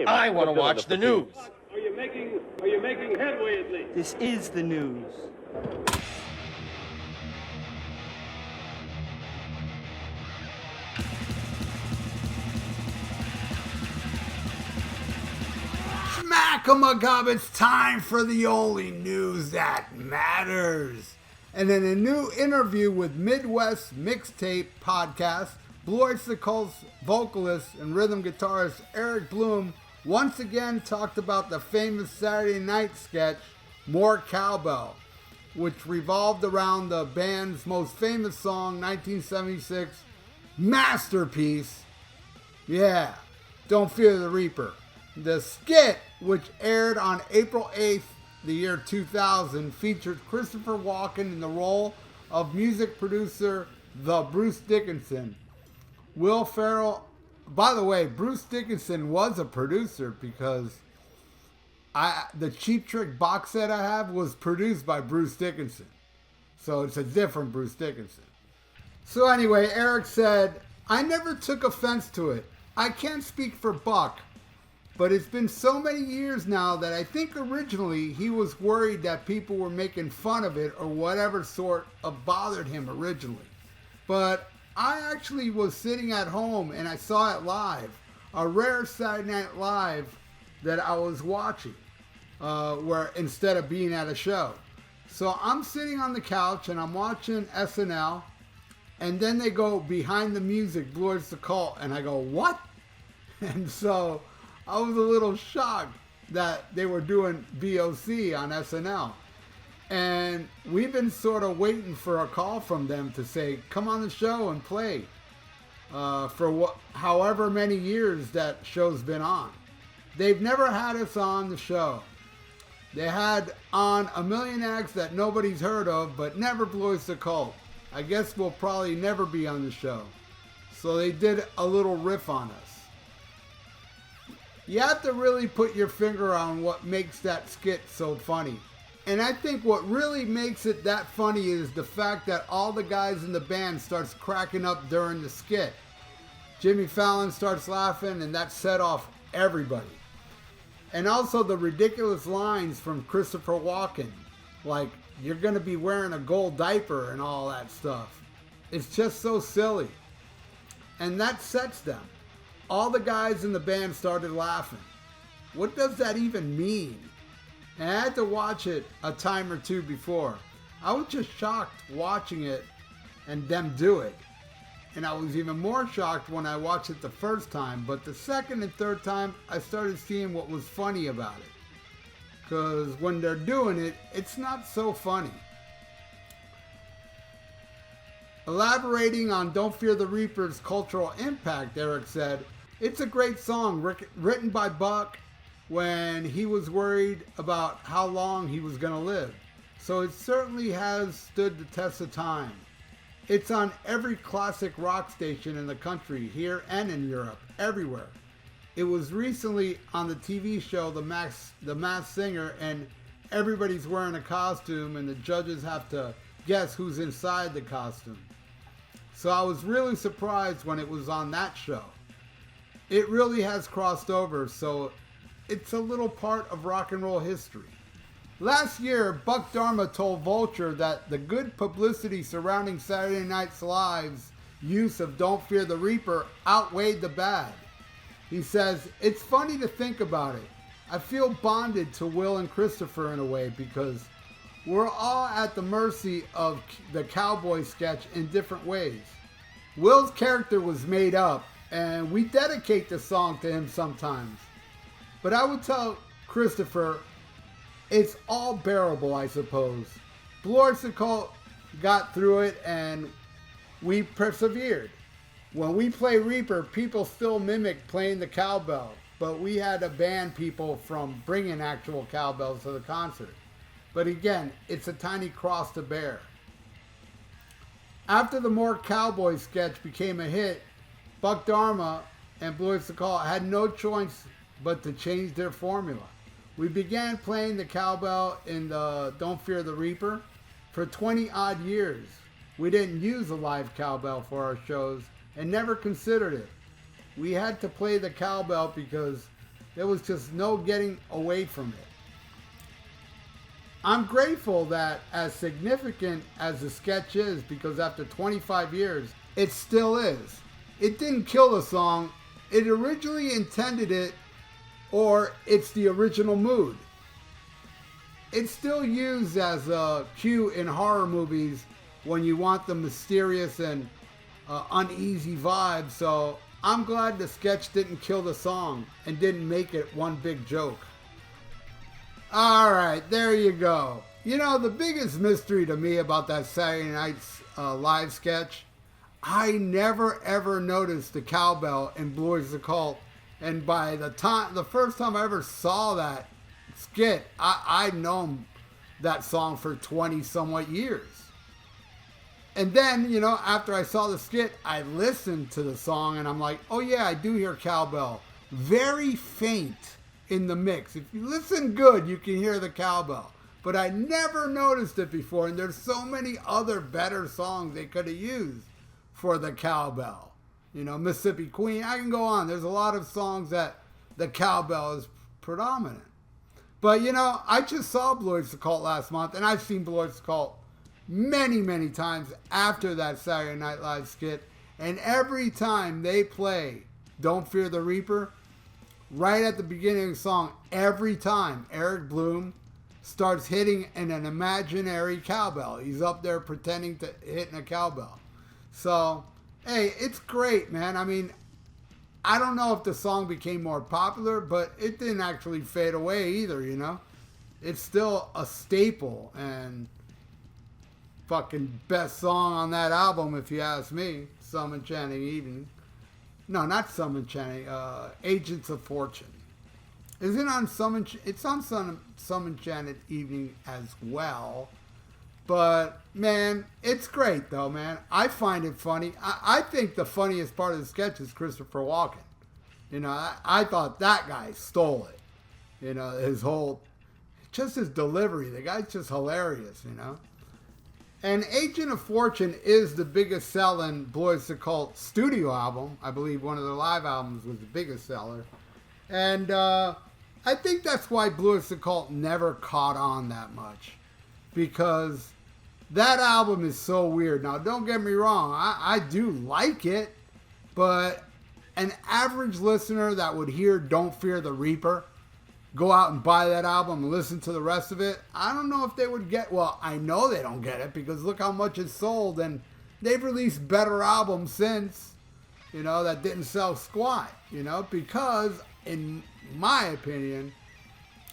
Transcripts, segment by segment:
I want to watch the news. Are you making headway at least? This is the news. Smack-a-mugub, it's time for the only news that matters. And in a new interview with Midwest Mixtape Podcast, Blue Oyster Cult's vocalist and rhythm guitarist Eric Bloom once again talked about the famous Saturday night sketch, More Cowbell, which revolved around the band's most famous song, 1976 masterpiece, Don't Fear the Reaper. The skit, which aired on April 8th, the year 2000, featured Christopher Walken in the role of music producer, the Bruce Dickinson. Will Ferrell, by the way, Bruce Dickinson was a producer because the Cheap Trick box set I have was produced by Bruce Dickinson. So it's a different Bruce Dickinson. So anyway, Eric said, I never took offense to it. I can't speak for Buck, but it's been so many years now that I think originally he was worried that people were making fun of it or whatever sort of bothered him originally. But I actually was sitting at home and I saw it live, a rare Saturday Night Live that I was watching, where instead of being at a show. So I'm sitting on the couch and I'm watching SNL, and then they go behind the music, Blue Oyster Cult, and I go, what? And so I was a little shocked that they were doing BOC on SNL. And we've been sort of waiting for a call from them to say, come on the show and play for however many years that show's been on. They've never had us on the show. They had on a million acts that nobody's heard of, but never Blue Oyster Cult. I guess we'll probably never be on the show. So they did a little riff on us. You have to really put your finger on what makes that skit so funny. And I think what really makes it that funny is the fact that all the guys in the band starts cracking up during the skit. Jimmy Fallon starts laughing, and that set off everybody. And also the ridiculous lines from Christopher Walken, like, you're going to be wearing a gold diaper and all that stuff. It's just so silly. And that sets them. All the guys in the band started laughing. What does that even mean? And I had to watch it a time or two before. I was just shocked watching it and them do it. And I was even more shocked when I watched it the first time. But the second and third time, I started seeing what was funny about it. Because when they're doing it, it's not so funny. Elaborating on Don't Fear the Reaper's cultural impact, Eric said, it's a great song written by Buck when he was worried about how long he was going to live. So it certainly has stood the test of time. It's on every classic rock station in the country, here and in Europe, everywhere. It was recently on the TV show The Masked Singer, and everybody's wearing a costume and the judges have to guess who's inside the costume. So I was really surprised when it was on that show. It really has crossed over, so it's a little part of rock and roll history. Last year, Buck Dharma told Vulture that the good publicity surrounding Saturday Night Live's use of Don't Fear the Reaper outweighed the bad. He says, it's funny to think about it. I feel bonded to Will and Christopher in a way because we're all at the mercy of the cowboy sketch in different ways. Will's character was made up, and we dedicate the song to him sometimes. But I would tell Christopher, it's all bearable, I suppose. Blue Oyster Cult got through it, and we persevered. When we play Reaper, people still mimic playing the cowbell, but we had to ban people from bringing actual cowbells to the concert. But again, it's a tiny cross to bear. After the More Cowboy sketch became a hit, Buck Dharma and Blue Oyster Cult had no choice but to change their formula. We began playing the cowbell in the Don't Fear the Reaper. For 20 odd years, we didn't use a live cowbell for our shows and never considered it. We had to play the cowbell because There was just no getting away from it. I'm grateful that as significant as the sketch is, because after 25 years, it still is. It didn't kill the song. It originally intended it, or it's the original mood. It's still used as a cue in horror movies when you want the mysterious and uneasy vibe. So I'm glad the sketch didn't kill the song and didn't make it one big joke. All right, there you go. You know, the biggest mystery to me about that Saturday Night's live sketch, I never ever noticed the cowbell in Blue Oyster Cult. And by the first time I ever saw that skit, I'd known that song for 20 somewhat years. And then, you know, after I saw the skit, I listened to the song and I'm like, oh yeah, I do hear cowbell. Very faint in the mix. If you listen good, you can hear the cowbell. But I never noticed it before, and there's so many other better songs they could have used for the cowbell. You know, Mississippi Queen, I can go on. There's a lot of songs that the cowbell is predominant. But, you know, I just saw Blue Oyster Cult last month, and I've seen Blue Oyster Cult many, many times after that Saturday Night Live skit. And every time they play Don't Fear the Reaper, right at the beginning of the song, every time Eric Bloom starts hitting an imaginary cowbell. He's up there pretending to hit a cowbell. So, hey, it's great, man. I mean, I don't know if the song became more popular, but it didn't actually fade away either, you know? It's still a staple and fucking best song on that album, if you ask me. Some Enchanting Evening. No, not Some Enchanting. Agents of Fortune. Is it on Some? It's on Some Enchanted Evening as well. But, man, it's great, though, man. I find it funny. I think the funniest part of the sketch is Christopher Walken. You know, I thought that guy stole it. You know, just his delivery. The guy's just hilarious, you know. And Agent of Fortune is the biggest selling Blue Oyster Cult studio album. I believe one of their live albums was the biggest seller. And I think that's why Blue Oyster Cult never caught on that much. Because that album is so weird. Now, don't get me wrong. I do like it. But an average listener that would hear Don't Fear the Reaper, go out and buy that album and listen to the rest of it, I don't know if they would get... Well, I know they don't get it because look how much it's sold. And they've released better albums since, you know, that didn't sell squat. You know, because in my opinion,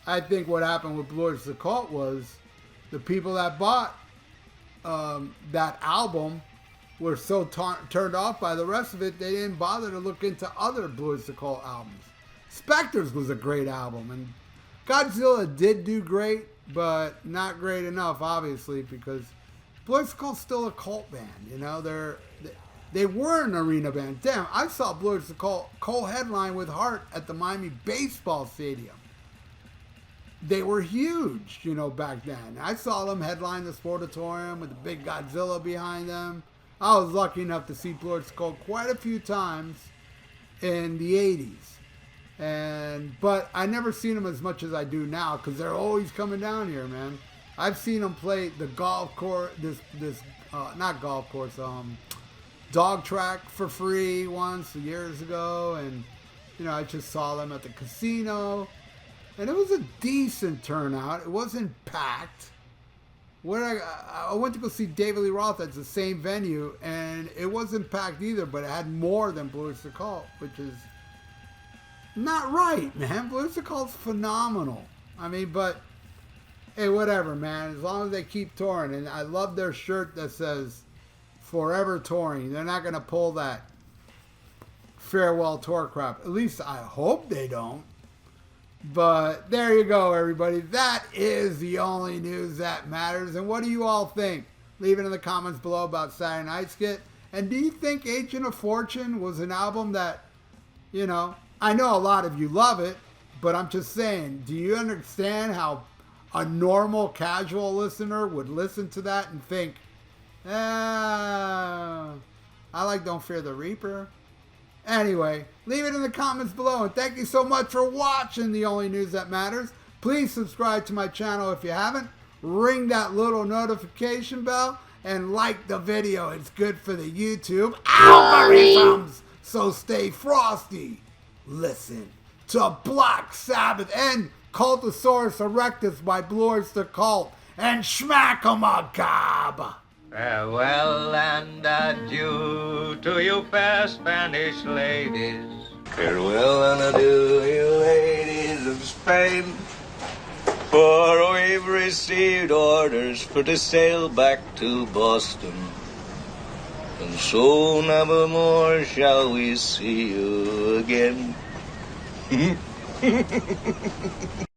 I think what happened with Blue Oyster Cult was the people that bought that album were so turned off by the rest of it, they didn't bother to look into other Blue Oyster Cult albums. Spectres was a great album, and Godzilla did do great, but not great enough, obviously, because Blue Oyster Cult's still a cult band. You know, they were an arena band. Damn, I saw Blue Oyster Cult co-headline with Heart at the Miami Baseball Stadium. They were huge, you know, back then. I saw them headline the Sportatorium with the big Godzilla behind them. I was lucky enough to see Blue Oyster Cult quite a few times in the 80s. But I never seen them as much as I do now because they're always coming down here, man. I've seen them play the golf course, not golf course, dog track for free once years ago. And, you know, I just saw them at the casino. And it was a decent turnout. It wasn't packed. I went to go see David Lee Roth at the same venue, and it wasn't packed either, but it had more than Blue Oyster Cult, which is not right, man. Blue Oyster Cult's phenomenal. I mean, but, hey, whatever, man. As long as they keep touring. And I love their shirt that says, Forever Touring. They're not going to pull that farewell tour crap. At least I hope they don't. But there you go, everybody. That is the only news that matters. And what do you all think? Leave it in the comments below about Saturday Night Skit. And do you think Agent of Fortune was an album that, you know, I know a lot of you love it, but I'm just saying, do you understand how a normal casual listener would listen to that and think, I like Don't Fear the Reaper. Anyway, leave it in the comments below. And thank you so much for watching The Only News That Matters. Please subscribe to my channel if you haven't. Ring that little notification bell and like the video. It's good for the YouTube algorithms. So stay frosty. Listen to Black Sabbath and Cultosaurus Erectus by Blue Oyster Cult and Schmack 'em a gob. Farewell and adieu to you fair Spanish ladies. Farewell and adieu, you ladies of Spain. For we've received orders for to sail back to Boston. And so never more shall we see you again.